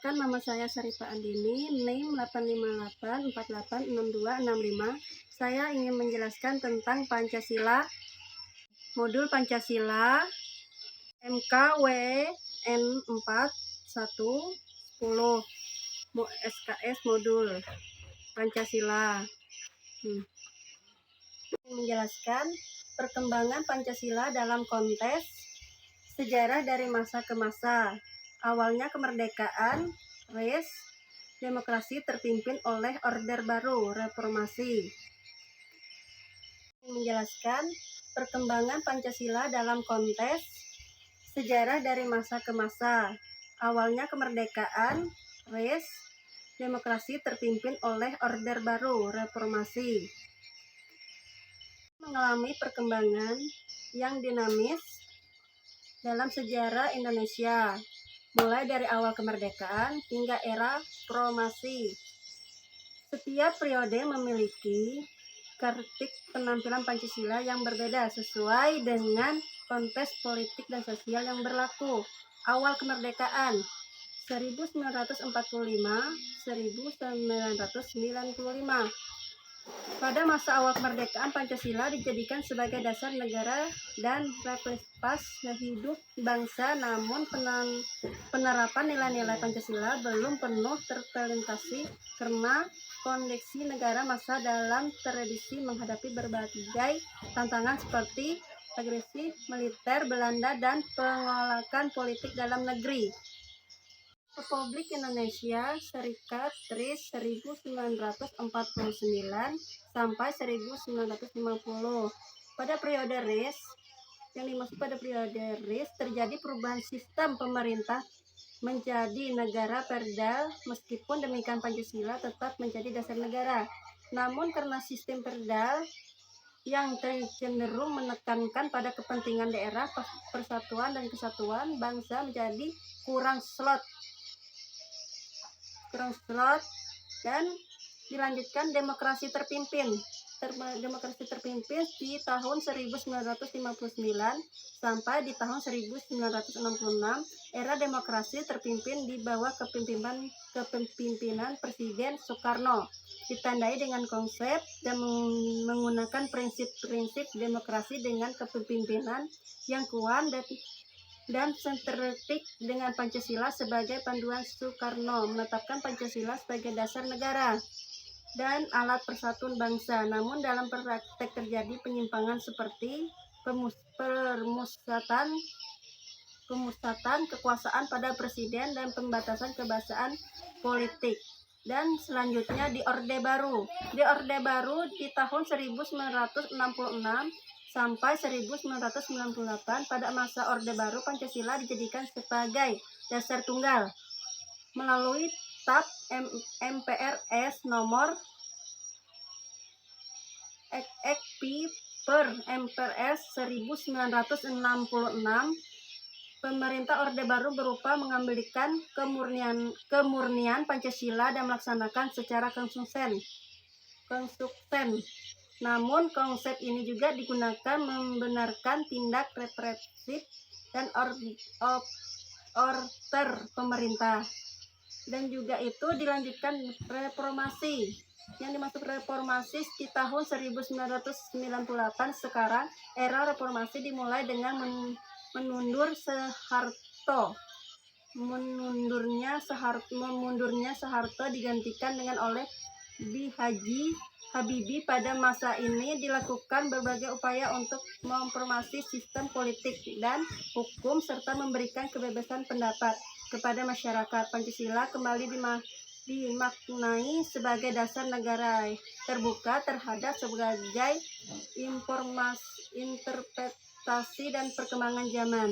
Perkenalkan, nama saya Syarifah Andini, NIM 858486265. Saya ingin menjelaskan tentang Pancasila, modul Pancasila, MKWN 4110, SKS modul Pancasila. Menjelaskan perkembangan Pancasila dalam konteks sejarah dari masa ke masa. Awalnya kemerdekaan, res, demokrasi terpimpin oleh Orde Baru, reformasi. Menjelaskan perkembangan Pancasila dalam konteks sejarah dari masa ke masa. Awalnya kemerdekaan, res, demokrasi terpimpin oleh Orde Baru, reformasi. Mengalami perkembangan yang dinamis dalam sejarah Indonesia, mulai dari awal kemerdekaan hingga era reformasi. Setiap periode memiliki karakteristik penampilan Pancasila yang berbeda sesuai dengan konteks politik dan sosial yang berlaku. Awal kemerdekaan 1945-1995. Pada masa awal kemerdekaan, Pancasila dijadikan sebagai dasar negara dan representasi hidup bangsa, namun penerapan nilai-nilai Pancasila belum penuh terrealisasi karena kondisi negara masa dalam tradisi menghadapi berbagai tantangan seperti agresi militer Belanda dan penolakan politik dalam negeri. Republik Indonesia Serikat RIS 1949 sampai 1950. Pada periode RIS, terjadi perubahan sistem pemerintah menjadi negara feodal. Meskipun demikian, Pancasila tetap menjadi dasar negara. Namun karena sistem feodal yang cenderung menekankan pada kepentingan daerah, persatuan dan kesatuan bangsa menjadi kurang slot dan dilanjutkan demokrasi terpimpin di tahun 1959 sampai di tahun 1966. Era demokrasi terpimpin di bawah kepemimpinan Presiden Soekarno, ditandai dengan konsep dan menggunakan prinsip-prinsip demokrasi dengan kepemimpinan yang kuat dan sintetik dengan Pancasila sebagai panduan. Soekarno menetapkan Pancasila sebagai dasar negara dan alat persatuan bangsa. Namun dalam praktek terjadi penyimpangan seperti pemusatan kekuasaan pada presiden dan pembatasan kebebasan politik. Dan selanjutnya di Orde Baru di tahun 1966 sampai 1998. Pada masa Orde Baru, Pancasila dijadikan sebagai dasar tunggal melalui TAP MPRS nomor XP per MPRS 1966. Pemerintah Orde Baru berupa mengambilkan kemurnian Pancasila dan melaksanakan secara konsisten. Namun konsep ini juga digunakan membenarkan tindak represif dan order pemerintah. Dan juga itu dilanjutkan reformasi. Yang dimaksud reformasi di tahun 1998. Sekarang era reformasi dimulai dengan memundurnya Soeharto digantikan dengan oleh Haji Habibie. Pada masa ini dilakukan berbagai upaya untuk memformasi sistem politik dan hukum serta memberikan kebebasan pendapat kepada masyarakat. Pancasila kembali dimaknai sebagai dasar negara terbuka terhadap sebagai interpretasi dan perkembangan zaman.